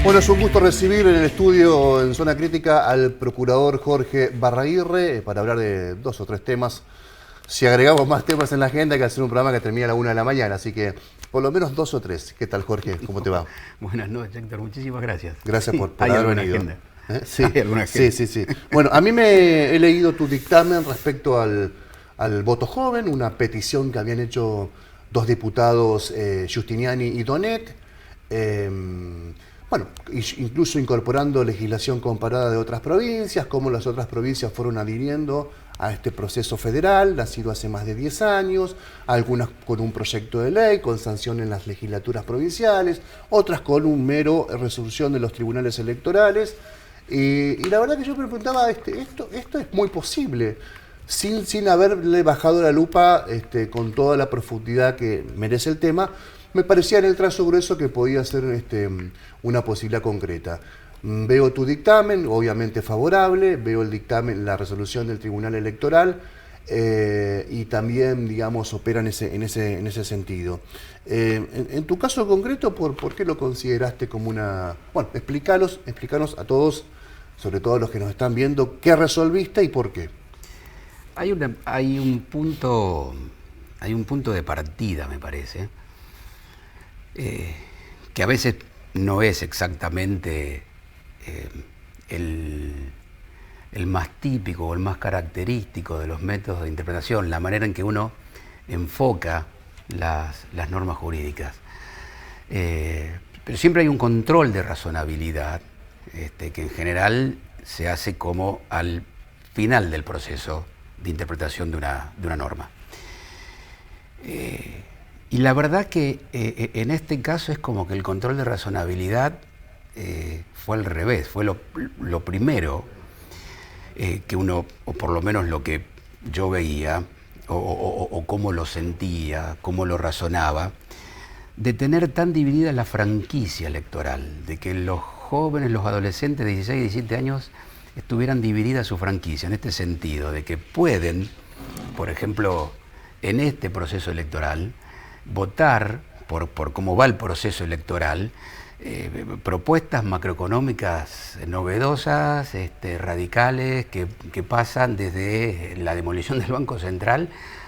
Bueno, es un gusto recibir en el estudio en Zona Crítica al procurador Jorge Barraguirre para hablar de 2 o 3 temas. Si agregamos más temas en la agenda, hay que hacer un programa que termina a la 1 de la mañana, así que por lo menos 2 o 3. ¿Qué tal, Jorge? ¿Cómo te va? Buenas noches, Héctor. Muchísimas gracias. Gracias por ¿Hay haber alguna venido. agenda? Sí. ¿Hay alguna agenda? Sí. Bueno, a mí he leído tu dictamen respecto al voto joven, una petición que habían hecho 2 diputados, Giustiniani y Donet. Bueno, incluso incorporando legislación comparada de otras provincias, cómo las otras provincias fueron adhiriendo a este proceso federal, nacido hace más de 10 años, algunas con un proyecto de ley, con sanción en las legislaturas provinciales, otras con un mero resolución de los tribunales electorales. Y la verdad que yo me preguntaba, esto es muy posible, sin haberle bajado la lupa con toda la profundidad que merece el tema. Me parecía en el trazo grueso que podía ser una posibilidad concreta. Veo tu dictamen, obviamente favorable, veo el dictamen, la resolución del Tribunal Electoral y también, digamos, opera en ese sentido. En tu caso concreto, ¿por qué lo consideraste como una...? Bueno, explícanos a todos, sobre todo a los que nos están viendo, qué resolviste y por qué. Hay un punto de partida, me parece, que a veces no es exactamente el más típico o el más característico de los métodos de interpretación, la manera en que uno enfoca las normas jurídicas. Pero siempre hay un control de razonabilidad que en general se hace como al final del proceso de interpretación de una norma. Y la verdad que en este caso es como que el control de razonabilidad fue al revés, fue lo primero que uno, o por lo menos lo que yo veía, o cómo lo sentía, cómo lo razonaba, de tener tan dividida la franquicia electoral, de que los jóvenes, los adolescentes de 16 y 17 años estuvieran divididas su franquicia, en este sentido, de que pueden, por ejemplo, en este proceso electoral, votar por cómo va el proceso electoral, propuestas macroeconómicas novedosas, radicales, que pasan desde la demolición del Banco Central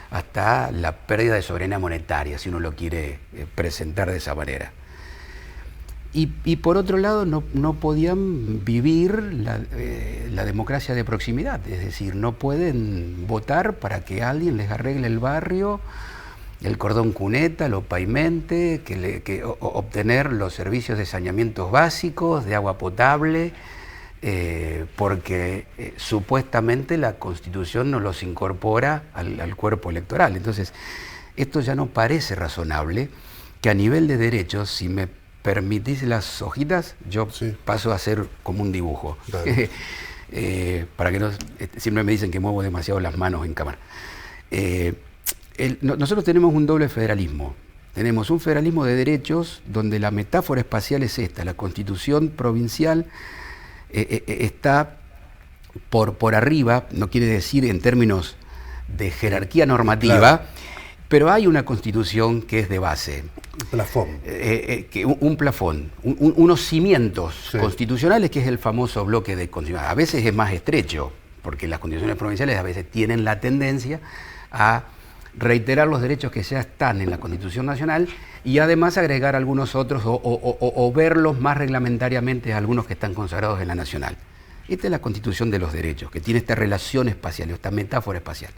hasta la pérdida de soberanía monetaria, si uno lo quiere presentar de esa manera. Y por otro lado, no podían vivir la democracia de proximidad, es decir, no pueden votar para que alguien les arregle el barrio, el cordón cuneta, lo pavimente, obtener los servicios de saneamientos básicos, de agua potable, porque supuestamente la Constitución no los incorpora al cuerpo electoral. Entonces, esto ya no parece razonable, que a nivel de derechos, si me permitís las hojitas, yo paso a hacer como un dibujo. Para que no, siempre me dicen que muevo demasiado las manos en cámara. Nosotros tenemos un doble federalismo. Tenemos un federalismo de derechos donde la metáfora espacial es esta. La Constitución provincial está por arriba, no quiere decir en términos de jerarquía normativa, claro, pero hay una Constitución que es de base. Plafón. Un plafón, unos cimientos constitucionales, que es el famoso bloque de constitucional. A veces es más estrecho, porque las constituciones provinciales a veces tienen la tendencia a reiterar los derechos que ya están en la Constitución Nacional y además agregar algunos otros o verlos más reglamentariamente a algunos que están consagrados en la Nacional. Esta es la Constitución de los derechos, que tiene esta relación espacial, esta metáfora espacial.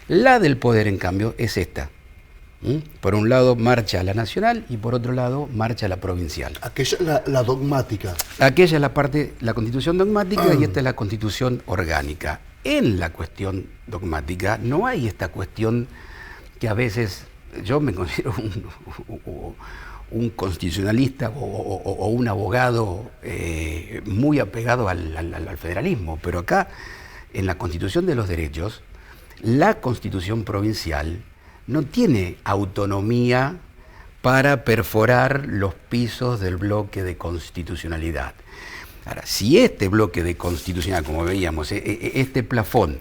La del poder, en cambio, es esta. Por un lado marcha la nacional y por otro lado marcha la provincial. Aquella es la dogmática. Aquella es la Constitución dogmática y esta es la Constitución orgánica. En la cuestión dogmática no hay esta cuestión que a veces yo me considero un constitucionalista o un abogado muy apegado al federalismo, pero acá en la Constitución de los Derechos, la Constitución provincial no tiene autonomía para perforar los pisos del bloque de constitucionalidad. Ahora, si este bloque de constitucional, como veíamos, este plafón,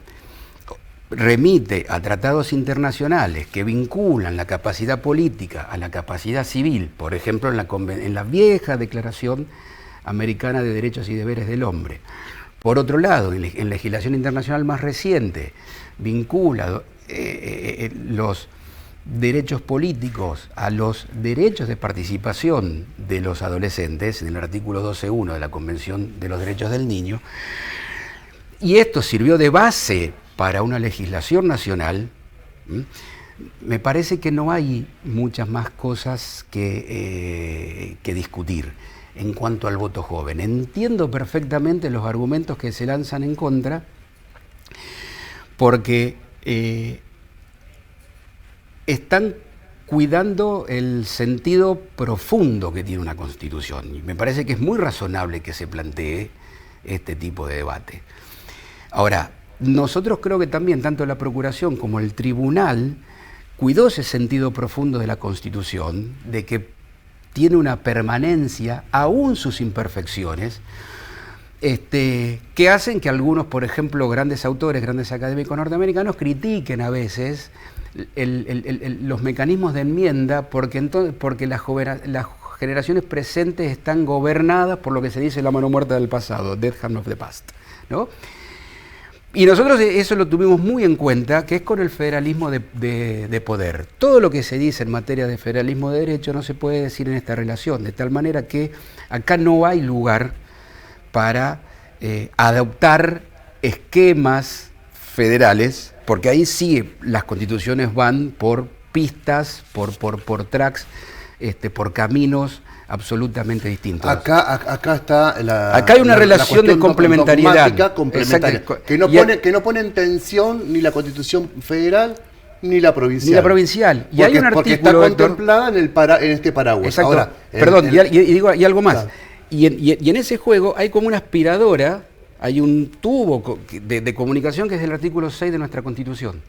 remite a tratados internacionales que vinculan la capacidad política a la capacidad civil, por ejemplo, en la vieja declaración Americana de Derechos y Deberes del Hombre. Por otro lado, en legislación internacional más reciente, vincula los derechos políticos a los derechos de participación de los adolescentes, en el artículo 12.1 de la Convención de los Derechos del Niño, y esto sirvió de base para una legislación nacional. Me parece que no hay muchas más cosas que discutir en cuanto al voto joven. Entiendo perfectamente los argumentos que se lanzan en contra, porque están cuidando el sentido profundo que tiene una Constitución. Y me parece que es muy razonable que se plantee este tipo de debate. Ahora, nosotros creo que también, tanto la Procuración como el Tribunal, cuidó ese sentido profundo de la Constitución, de que tiene una permanencia, aún sus imperfecciones, que hacen que algunos, por ejemplo, grandes autores, grandes académicos norteamericanos, critiquen a veces los mecanismos de enmienda porque las generaciones presentes están gobernadas por lo que se dice la mano muerta del pasado, dead hand of the past, ¿no? Y nosotros eso lo tuvimos muy en cuenta, que es con el federalismo de poder. Todo lo que se dice en materia de federalismo de derecho no se puede decir en esta relación, de tal manera que acá no hay lugar para adoptar esquemas federales, porque ahí sí las constituciones van por pistas, por tracks, por caminos absolutamente distintos. Acá está acá hay una relación de complementariedad. Complementaria, que no pone en tensión ni la Constitución federal ni la provincial. Ni la provincial. Y hay un artículo, porque está contemplada en este paraguas. Exacto. Ahora, perdón, y algo más. Claro. Y en ese juego hay como una aspiradora, hay un tubo de comunicación que es el artículo 6 de nuestra Constitución,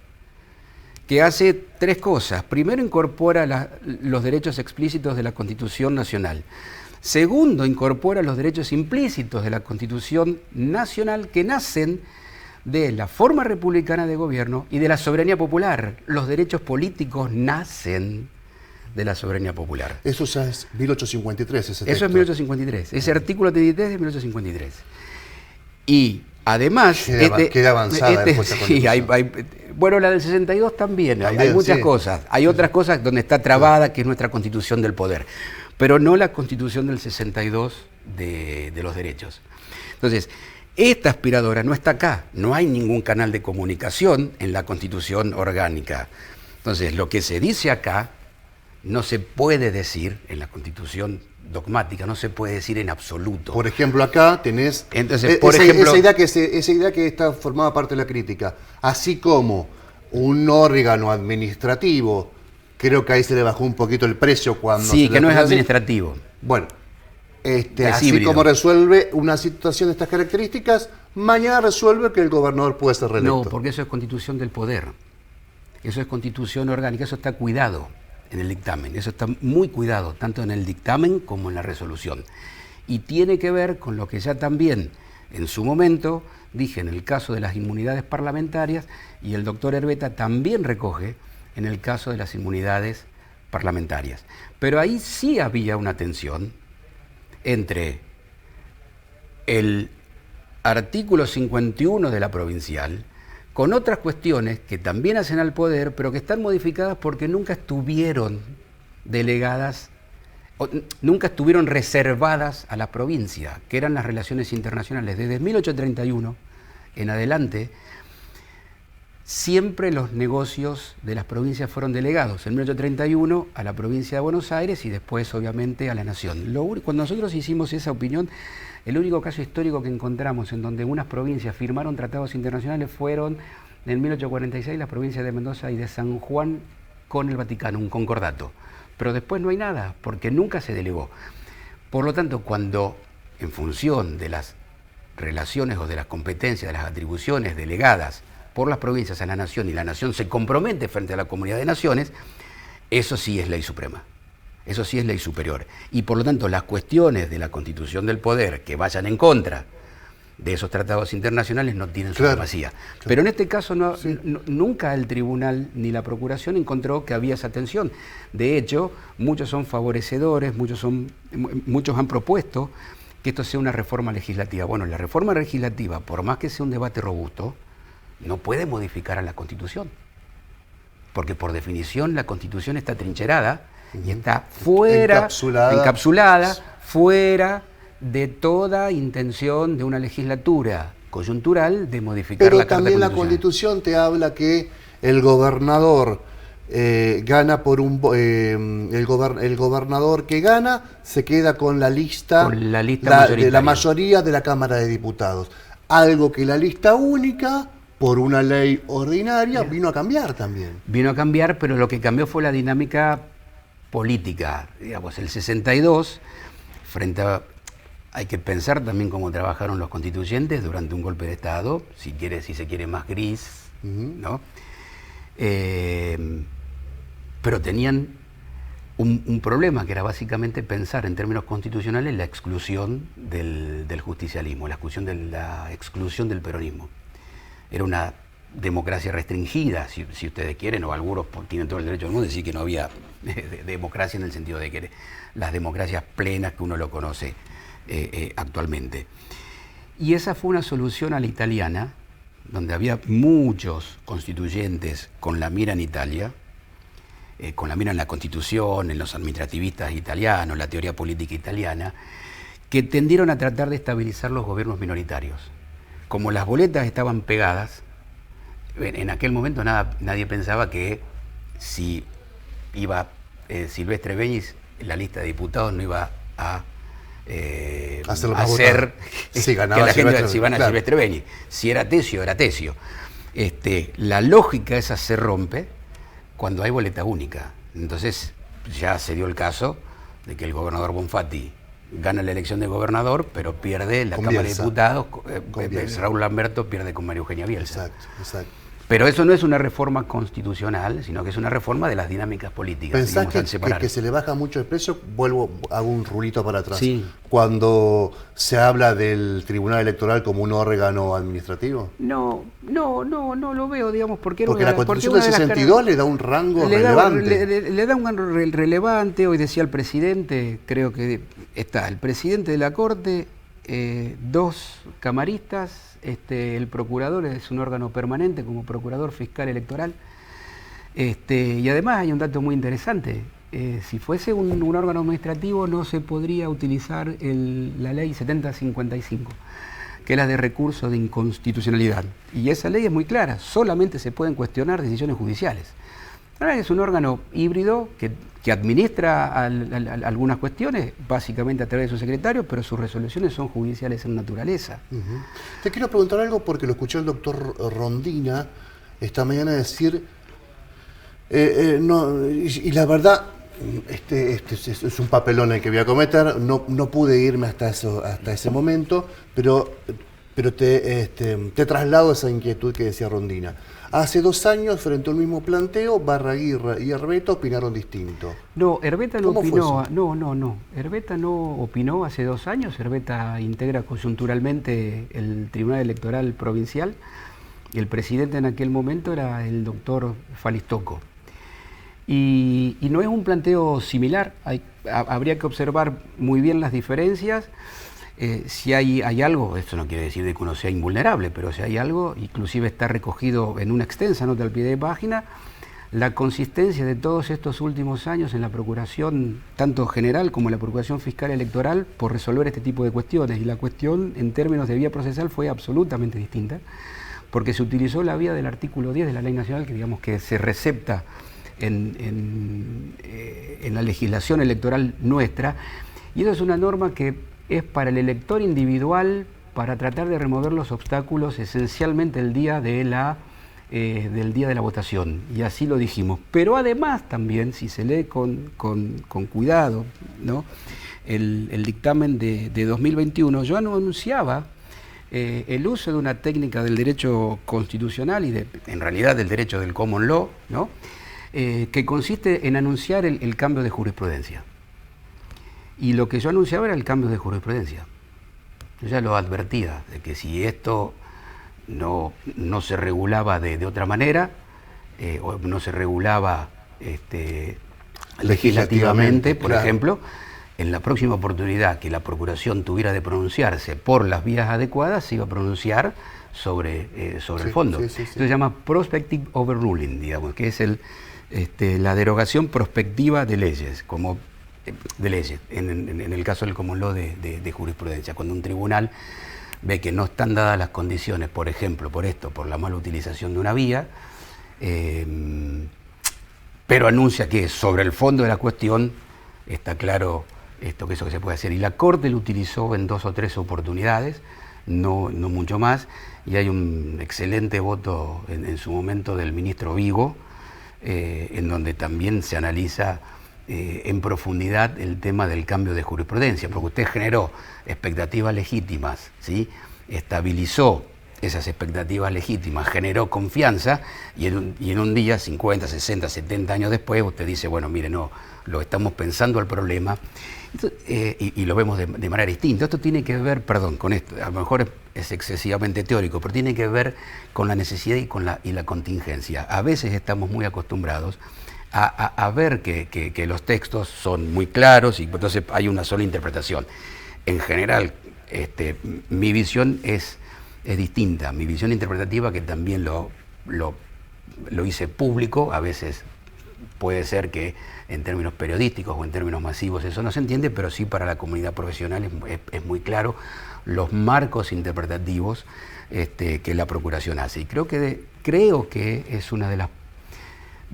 que hace tres cosas. Primero, incorpora los derechos explícitos de la Constitución Nacional. Segundo, incorpora los derechos implícitos de la Constitución Nacional que nacen de la forma republicana de gobierno y de la soberanía popular. Los derechos políticos nacen de la soberanía popular. Eso ya es 1853, ese texto. Eso es 1853. Ese artículo 33 de 1853. Y además... Queda avanzada después esa Constitución. Bueno, la del 62 también, hay muchas cosas. Hay otras cosas donde está trabada, que es nuestra Constitución del poder, pero no la Constitución del 62 de los derechos. Entonces, esta aspiradora no está acá, no hay ningún canal de comunicación en la Constitución orgánica. Entonces, lo que se dice acá no se puede decir en la Constitución dogmática, no se puede decir en absoluto. Por ejemplo, acá tenés esa idea que está formada parte de la crítica, así como un órgano administrativo, creo que ahí se le bajó un poquito el precio cuando... Sí, que no es administrativo. Bueno, así híbrido. Como resuelve una situación de estas características, mañana resuelve que el gobernador puede ser reelecto. No, porque eso es Constitución del poder, eso es Constitución orgánica, eso está cuidado en el dictamen, eso está muy cuidado, tanto en el dictamen como en la resolución. Y tiene que ver con lo que ya también en su momento dije en el caso de las inmunidades parlamentarias, y el doctor Herbeta también recoge en el caso de las inmunidades parlamentarias. Pero ahí sí había una tensión entre el artículo 51 de la provincial con otras cuestiones que también hacen al poder, pero que están modificadas porque nunca estuvieron delegadas, nunca estuvieron reservadas a la provincia, que eran las relaciones internacionales. Desde 1831 en adelante, siempre los negocios de las provincias fueron delegados. En 1831 a la provincia de Buenos Aires y después, obviamente, a la Nación. Cuando nosotros hicimos esa opinión, el único caso histórico que encontramos en donde unas provincias firmaron tratados internacionales fueron en 1846 las provincias de Mendoza y de San Juan con el Vaticano, un concordato. Pero después no hay nada, porque nunca se delegó. Por lo tanto, cuando en función de las relaciones o de las competencias, de las atribuciones delegadas por las provincias a la Nación y la Nación se compromete frente a la comunidad de naciones, eso sí es ley suprema. Eso sí es ley superior. Y por lo tanto, las cuestiones de la Constitución del poder que vayan en contra de esos tratados internacionales no tienen supremacía. Claro. Pero en este caso nunca el tribunal ni la procuración encontró que había esa tensión. De hecho, muchos son favorecedores, muchos han propuesto que esto sea una reforma legislativa. Bueno, la reforma legislativa, por más que sea un debate robusto, no puede modificar a la Constitución. Porque por definición la Constitución está trincherada y está fuera, encapsulada, fuera de toda intención de una legislatura coyuntural de modificar la Carta Constitucional. Pero también la Constitución te habla que el gobernador gana por el gobernador que gana se queda con la lista, de la mayoría de la Cámara de Diputados. Algo que la lista única, por una ley ordinaria, vino a cambiar también. Vino a cambiar, pero lo que cambió fue la dinámica política. Digamos, el 62, frente a... Hay que pensar también cómo trabajaron los constituyentes durante un golpe de Estado, si se quiere más gris, ¿no? Pero tenían un problema que era básicamente pensar en términos constitucionales la exclusión del justicialismo, la exclusión del peronismo. Era una democracia restringida, si ustedes quieren, o algunos tienen todo el derecho del mundo a decir que no había democracia en el sentido de que las democracias plenas que uno lo conoce actualmente. Y esa fue una solución a la italiana, donde había muchos constituyentes con la mira en Italia, con la mira en la Constitución, en los administrativistas italianos, la teoría política italiana, que tendieron a tratar de estabilizar los gobiernos minoritarios. Como las boletas estaban pegadas, en aquel momento nadie pensaba que si iba Silvestre Beñis, la lista de diputados no iba a hacer si que la gente si van a Silvestre Beñis. Si era Tesio, era Tesio. La lógica esa se rompe cuando hay boleta única. Entonces ya se dio el caso de que el gobernador Bonfatti gana la elección de gobernador, pero pierde la Cámara de Diputados. Raúl Lamberto pierde con María Eugenia Bielsa. Exacto. Pero eso no es una reforma constitucional, sino que es una reforma de las dinámicas políticas. ¿Pensás que se le baja mucho el precio? Hago un rulito para atrás. Sí. Cuando se habla del Tribunal Electoral como un órgano administrativo. No lo veo, digamos, porque la Constitución del 62 le da un rango relevante. Le da un rango relevante. Hoy decía el presidente, creo que está el presidente de la Corte, 2 camaristas, el procurador es un órgano permanente como procurador fiscal electoral, y además hay un dato muy interesante. Si fuese un órgano administrativo no se podría utilizar la ley 7055, que es la de recurso de inconstitucionalidad, y esa ley es muy clara, solamente se pueden cuestionar decisiones judiciales. Ahora es un órgano híbrido que administra algunas cuestiones, básicamente a través de su secretario, pero sus resoluciones son judiciales en naturaleza. Te quiero preguntar algo porque lo escuché el doctor Rondina esta mañana decir, y la verdad, es un papelón el que voy a cometer, no pude irme hasta ese momento, pero te traslado esa inquietud que decía Rondina. Hace 2 años, frente al mismo planteo, Barraguirra y Herbeta opinaron distinto. No, Herbeta no opinó. No. Herbeta no opinó hace 2 años. Herbeta integra coyunturalmente el Tribunal Electoral Provincial. Y el presidente en aquel momento era el doctor Falistoco. Y no es un planteo similar. Habría que observar muy bien las diferencias. Si hay algo, esto no quiere decir de que uno sea invulnerable, pero si hay algo, inclusive está recogido en una extensa nota al pie de página, la consistencia de todos estos últimos años en la Procuración, tanto general como en la Procuración Fiscal Electoral, por resolver este tipo de cuestiones. Y la cuestión, en términos de vía procesal, fue absolutamente distinta, porque se utilizó la vía del artículo 10 de la Ley Nacional, que digamos que se recepta en la legislación electoral nuestra, y eso es una norma que es para el elector individual, para tratar de remover los obstáculos esencialmente el día del día de la votación, y así lo dijimos. Pero además también, si se lee con cuidado, ¿no?, el dictamen de 2021, yo anunciaba el uso de una técnica del derecho constitucional y en realidad del derecho del common law, ¿no?, que consiste en anunciar el cambio de jurisprudencia. Y lo que yo anunciaba era el cambio de jurisprudencia. Yo ya lo advertía, de que si esto no se regulaba de otra manera, o no se regulaba legislativamente, por ejemplo, en la próxima oportunidad que la Procuración tuviera de pronunciarse por las vías adecuadas, se iba a pronunciar sobre el fondo. Eso se llama prospective overruling, digamos, que es la derogación prospectiva de leyes, en el caso del common law de jurisprudencia, cuando un tribunal ve que no están dadas las condiciones, por ejemplo, por la mala utilización de una vía, pero anuncia que sobre el fondo de la cuestión está claro que eso que se puede hacer. Y la Corte lo utilizó en 2 o 3 oportunidades, no mucho más, y hay un excelente voto en su momento del ministro Vigo, en donde también se analiza en profundidad el tema del cambio de jurisprudencia, porque usted generó expectativas legítimas, ¿sí? Estabilizó esas expectativas legítimas, generó confianza, y en un día, 50, 60, 70 años después, usted dice, bueno, mire, no, lo estamos pensando al problema, y lo vemos de manera distinta. Esto tiene que ver, perdón, con esto, a lo mejor es excesivamente teórico, pero tiene que ver con la necesidad y la contingencia. A veces estamos muy acostumbrados a ver que los textos son muy claros y entonces hay una sola interpretación. En general, mi visión es distinta. Mi visión interpretativa, que también lo hice público, a veces puede ser que en términos periodísticos o en términos masivos eso no se entiende, pero sí para la comunidad profesional es muy claro los marcos interpretativos que la Procuración hace. Y creo que es una de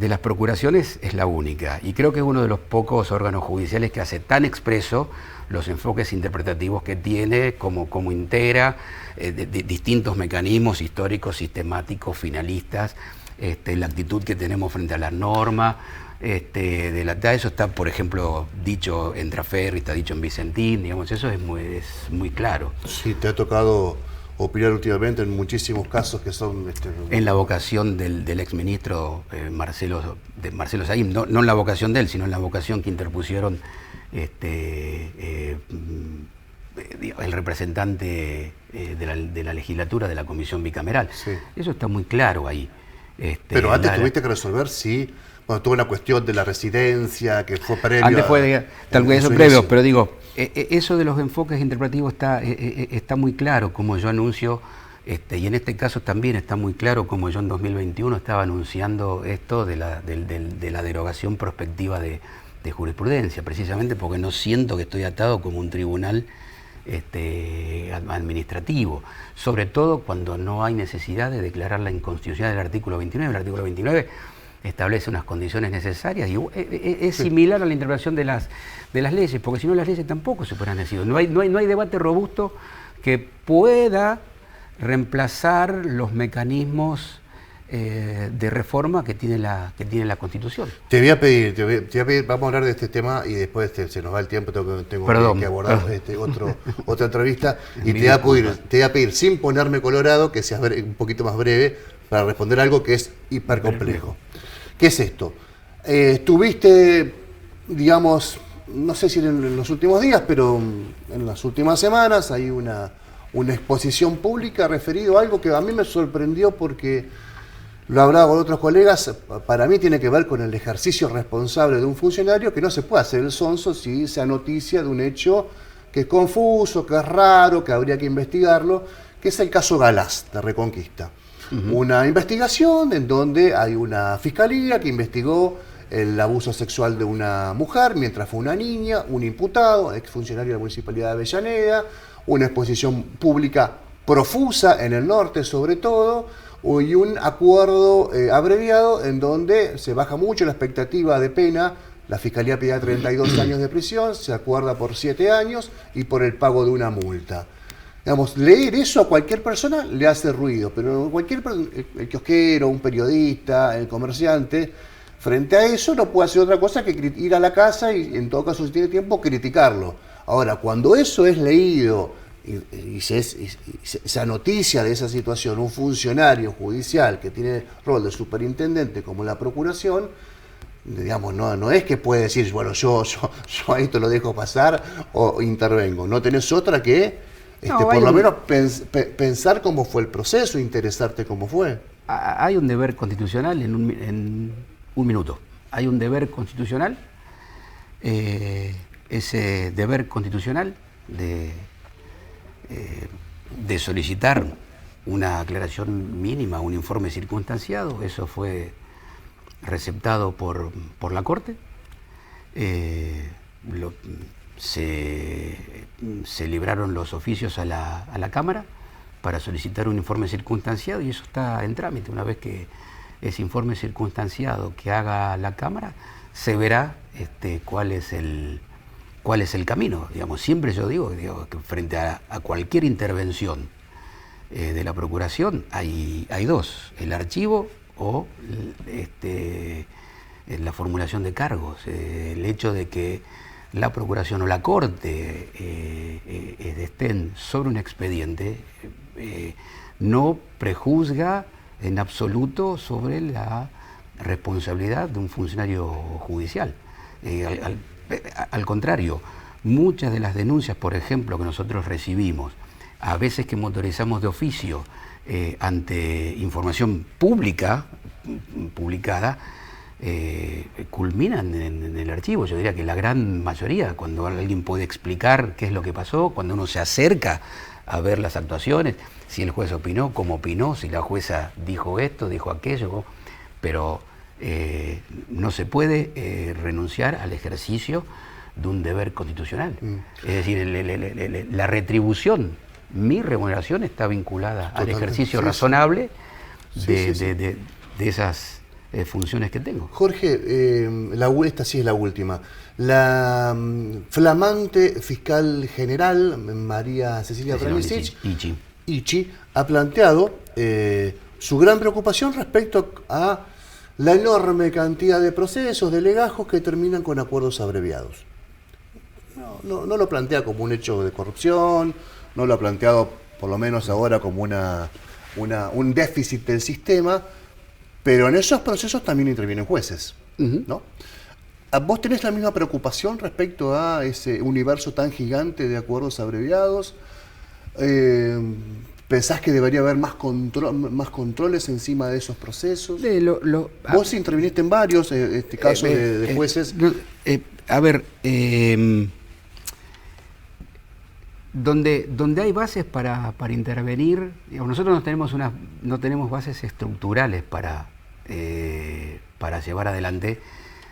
las procuraciones, es la única, y creo que es uno de los pocos órganos judiciales que hace tan expreso los enfoques interpretativos que tiene, como integra distintos mecanismos históricos, sistemáticos, finalistas, la actitud que tenemos frente a la norma, eso está, por ejemplo, dicho en Traferri, está dicho en Vicentín, digamos, eso es muy claro. Sí, te ha tocado opinar últimamente en muchísimos casos que son... En la vocación del exministro Marcelo Saín, no en la vocación de él, sino en la vocación que interpusieron el representante de la legislatura de la comisión bicameral. Sí. Eso está muy claro ahí. Pero antes tuviste que resolver tuvo una cuestión de la residencia que fue previo. Antes fue tal vez eso previo, pero digo, eso de los enfoques interpretativos está muy claro, como yo anuncio, y en este caso también está muy claro como yo en 2021 estaba anunciando esto de la derogación prospectiva de jurisprudencia, precisamente porque no siento que estoy atado como un tribunal administrativo, sobre todo cuando no hay necesidad de declarar la inconstitucionalidad del artículo 29. El artículo 29 establece unas condiciones necesarias y es similar a la interpretación de las leyes, porque si no las leyes tampoco se pueden decir. No hay debate robusto que pueda reemplazar los mecanismos de reforma que tiene la Constitución. Te voy a pedir, vamos a hablar de este tema y después se nos va el tiempo, tengo que abordar otra entrevista, y te voy a pedir, sin ponerme colorado, que seas un poquito más breve para responder algo que es hipercomplejo. ¿Qué es esto? Estuviste, digamos, no sé si en los últimos días, pero en las últimas semanas hay una exposición pública referido a algo que a mí me sorprendió porque lo hablaba con otros colegas. Para mí tiene que ver con el ejercicio responsable de un funcionario, que no se puede hacer el sonso si se noticia de un hecho que es confuso, que es raro, que habría que investigarlo, que es el caso Galás de Reconquista. Una investigación en donde hay una fiscalía que investigó el abuso sexual de una mujer mientras fue una niña, un imputado, exfuncionario de la Municipalidad de Avellaneda, una exposición pública profusa en el norte sobre todo, y un acuerdo abreviado en donde se baja mucho la expectativa de pena. La Fiscalía pedía 32 años de prisión, se acuerda por 7 años y por el pago de una multa. Digamos, leer eso a cualquier persona le hace ruido, pero el kiosquero, un periodista, el comerciante, frente a eso no puede hacer otra cosa que ir a la casa y, en todo caso, si tiene tiempo, criticarlo. Ahora, cuando eso es leído y esa noticia de esa situación, un funcionario judicial que tiene rol de superintendente como la Procuración, digamos, no es que puede decir, bueno, yo a esto lo dejo pasar o intervengo. No tenés otra que... por lo menos pensar cómo fue el proceso, interesarte cómo fue. Hay un deber constitucional en un minuto. Hay un deber constitucional. ese deber constitucional de solicitar una aclaración mínima, un informe circunstanciado. Eso fue receptado por la Corte. Se libraron los oficios a la Cámara para solicitar un informe circunstanciado, y eso está en trámite. Una vez que ese informe circunstanciado que haga la Cámara, se verá cuál es el camino. Digamos, siempre yo digo que frente a cualquier intervención de la Procuración hay dos: el archivo o la formulación de cargos. El hecho de que la Procuración o la Corte estén sobre un expediente no prejuzga en absoluto sobre la responsabilidad de un funcionario judicial. Al contrario, muchas de las denuncias, por ejemplo, que nosotros recibimos, a veces que motorizamos de oficio ante información publicada, culminan en el archivo. Yo diría que la gran mayoría, cuando alguien puede explicar qué es lo que pasó, cuando uno se acerca a ver las actuaciones, si el juez opinó, cómo opinó, si la jueza dijo esto, dijo aquello, pero no se puede renunciar al ejercicio de un deber constitucional. Es decir, la retribución, mi remuneración está vinculada al ejercicio razonable de esas funciones que tengo. Jorge, esta sí es la última. La flamante fiscal general, María Cecilia Brandicich, Ichi, ha planteado su gran preocupación respecto a la enorme cantidad de procesos, de legajos que terminan con acuerdos abreviados. No lo plantea como un hecho de corrupción, no lo ha planteado, por lo menos ahora, como un déficit del sistema, pero en esos procesos también intervienen jueces, ¿no? ¿Vos tenés la misma preocupación respecto a ese universo tan gigante de acuerdos abreviados? ¿Pensás que debería haber más controles encima de esos procesos? Vos interviniste en varios casos de jueces. Donde hay bases para intervenir, digamos, nosotros no tenemos bases estructurales para llevar adelante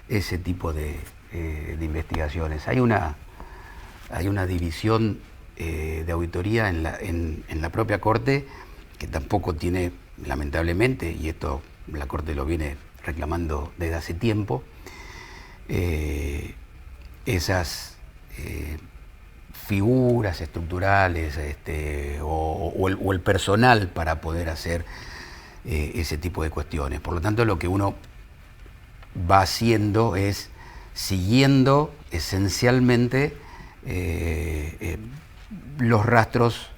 ese tipo de investigaciones. Hay una división de auditoría en la propia Corte, que tampoco tiene, lamentablemente, y esto la Corte lo viene reclamando desde hace tiempo, esas figuras estructurales o el personal para poder hacer ese tipo de cuestiones. Por lo tanto, lo que uno va haciendo es siguiendo esencialmente los rastros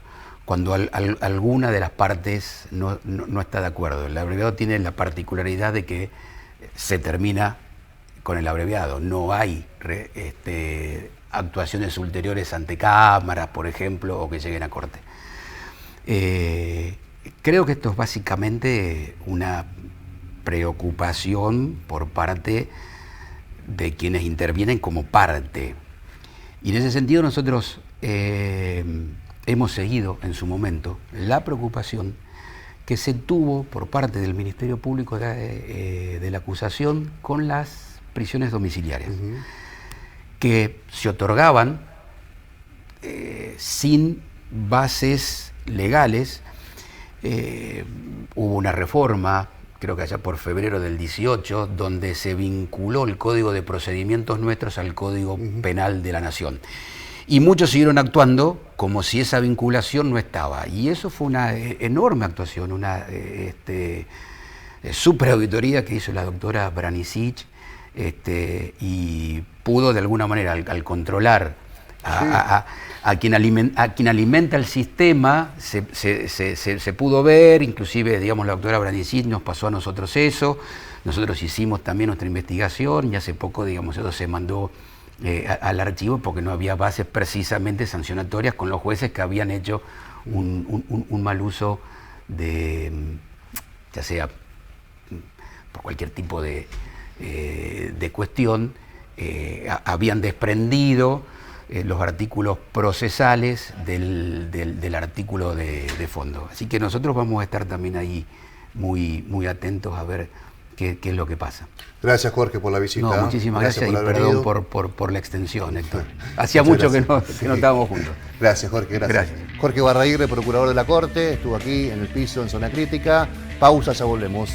cuando alguna de las partes no está de acuerdo. El abreviado tiene la particularidad de que se termina con el abreviado. No hay actuaciones ulteriores ante cámaras, por ejemplo, o que lleguen a corte. Creo que esto es básicamente una preocupación por parte de quienes intervienen como parte. Y en ese sentido nosotros hemos seguido en su momento la preocupación que se tuvo por parte del Ministerio Público de la acusación con las prisiones domiciliarias, que se otorgaban sin bases legales. Hubo una reforma, creo que allá por febrero del 18, donde se vinculó el Código de Procedimientos nuestros al Código Penal de la Nación. Y muchos siguieron actuando como si esa vinculación no estaba. Y eso fue una enorme actuación, una superauditoría que hizo la doctora Brandicich, y pudo de alguna manera, al controlar a quien alimenta el sistema, se pudo ver. Inclusive, digamos, la doctora Brandicich nos pasó a nosotros eso. Nosotros hicimos también nuestra investigación y hace poco, digamos, eso se mandó al archivo porque no había bases precisamente sancionatorias con los jueces que habían hecho un mal uso de, ya sea por cualquier tipo de cuestión, habían desprendido los artículos procesales del artículo de fondo. Así que nosotros vamos a estar también ahí muy atentos a ver qué es lo que pasa. Gracias, Jorge, por la visita. No, muchísimas gracias y perdón por la extensión, Héctor. Hacía Muchas mucho gracias. que no estábamos juntos. Gracias, Jorge, gracias. Gracias. Jorge Barraguirre, procurador de la Corte, estuvo aquí en el piso, en Zona Crítica. Pausa, ya volvemos.